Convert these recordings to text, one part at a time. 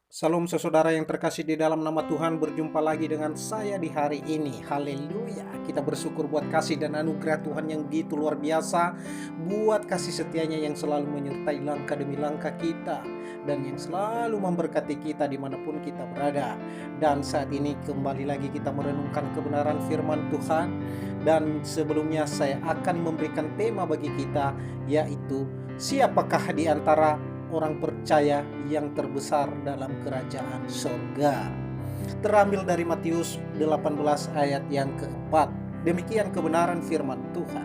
Salam saudara yang terkasih di dalam nama Tuhan, berjumpa lagi dengan saya di hari ini. Haleluya. Kita bersyukur buat kasih dan anugerah Tuhan yang begitu luar biasa, buat kasih setianya yang selalu menyertai langkah demi langkah kita, dan yang selalu memberkati kita dimanapun kita berada. Dan saat ini kembali lagi kita merenungkan kebenaran firman Tuhan. Dan sebelumnya saya akan memberikan tema bagi kita, yaitu siapakah di antara orang percaya yang terbesar dalam kerajaan sorga. Terambil dari Matius 18 ayat yang keempat. Demikian kebenaran firman Tuhan.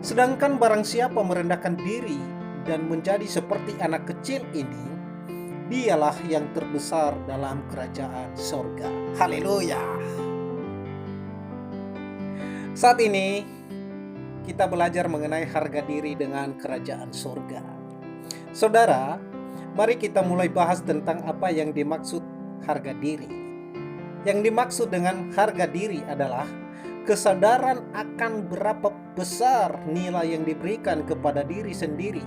Sedangkan barang siapa merendahkan diri dan menjadi seperti anak kecil ini, dialah yang terbesar dalam kerajaan sorga. Haleluya. Saat ini kita belajar mengenai harga diri dengan kerajaan sorga. Saudara, mari kita mulai bahas tentang apa yang dimaksud harga diri. Yang dimaksud dengan harga diri adalah kesadaran akan berapa besar nilai yang diberikan kepada diri sendiri.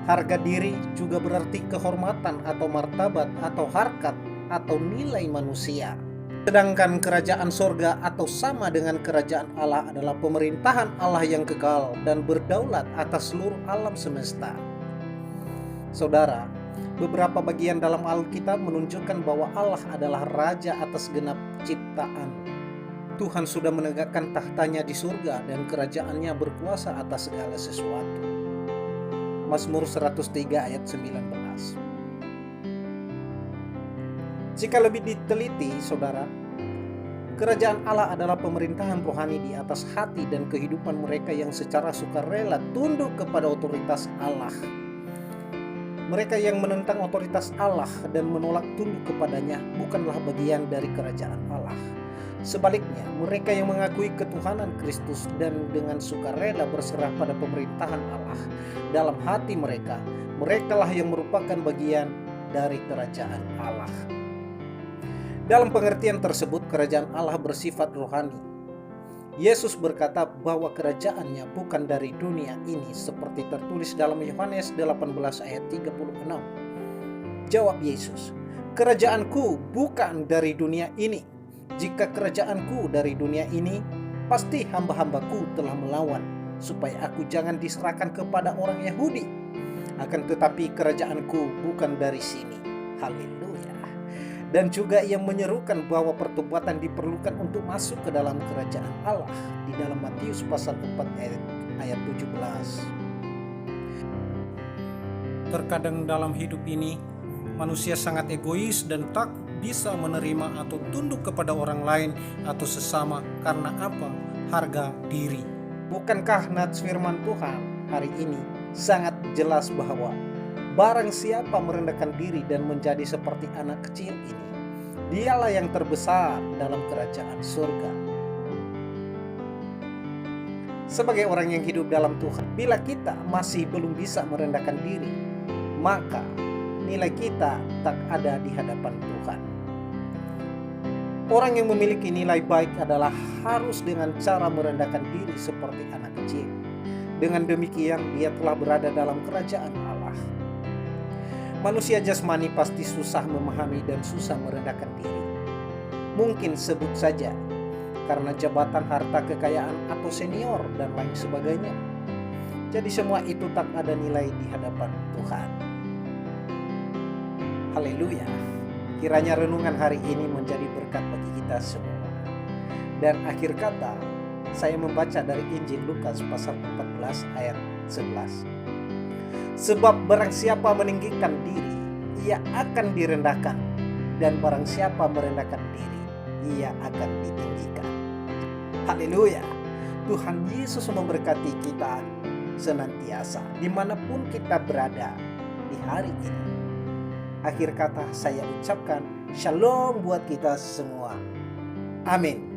Harga diri juga berarti kehormatan atau martabat atau harkat atau nilai manusia. Sedangkan kerajaan sorga atau sama dengan kerajaan Allah adalah pemerintahan Allah yang kekal dan berdaulat atas seluruh alam semesta. Saudara, beberapa bagian dalam Alkitab menunjukkan bahwa Allah adalah Raja atas genap ciptaan. Tuhan sudah menegakkan tahtanya di surga dan kerajaannya berkuasa atas segala sesuatu. Mazmur 103 ayat 19. Jika lebih diteliti, saudara, kerajaan Allah adalah pemerintahan rohani di atas hati dan kehidupan mereka yang secara sukarela tunduk kepada otoritas Allah. Mereka yang menentang otoritas Allah dan menolak tunduk kepadanya bukanlah bagian dari kerajaan Allah. Sebaliknya, mereka yang mengakui ketuhanan Kristus dan dengan sukarela berserah pada pemerintahan Allah dalam hati mereka, merekalah yang merupakan bagian dari kerajaan Allah. Dalam pengertian tersebut, kerajaan Allah bersifat rohani. Yesus berkata bahwa kerajaannya bukan dari dunia ini seperti tertulis dalam Yohanes 18 ayat 36. Jawab Yesus, "Kerajaanku bukan dari dunia ini. Jika kerajaanku dari dunia ini, pasti hamba-hambaku telah melawan, supaya aku jangan diserahkan kepada orang Yahudi. Akan tetapi kerajaanku bukan dari sini." Haleluya. Dan juga ia menyerukan bahwa pertobatan diperlukan untuk masuk ke dalam kerajaan Allah di dalam Matius pasal 4 ayat 17. Terkadang dalam hidup ini manusia sangat egois dan tak bisa menerima atau tunduk kepada orang lain atau sesama karena apa? Harga diri. Bukankah nats firman Tuhan hari ini sangat jelas bahwa barang siapa merendahkan diri dan menjadi seperti anak kecil ini, dialah yang terbesar dalam kerajaan surga. Sebagai orang yang hidup dalam Tuhan, bila kita masih belum bisa merendahkan diri, maka nilai kita tak ada di hadapan Tuhan. Orang yang memiliki nilai baik adalah harus dengan cara merendahkan diri seperti anak kecil. Dengan demikian, dia telah berada dalam kerajaan Allah. Manusia jasmani pasti susah memahami dan susah merendahkan diri. Mungkin sebut saja karena jabatan, harta, kekayaan, atau senior, dan lain sebagainya. Jadi semua itu tak ada nilai di hadapan Tuhan. Haleluya. Kiranya renungan hari ini menjadi berkat bagi kita semua. Dan akhir kata, saya membaca dari Injil Lukas pasal 14 ayat 11. Sebab barang siapa meninggikan diri, ia akan direndahkan, dan barang siapa merendahkan diri, ia akan ditinggikan. Haleluya. Tuhan Yesus memberkati kita senantiasa dimanapun kita berada di hari ini. Akhir kata saya ucapkan shalom buat kita semua. Amin.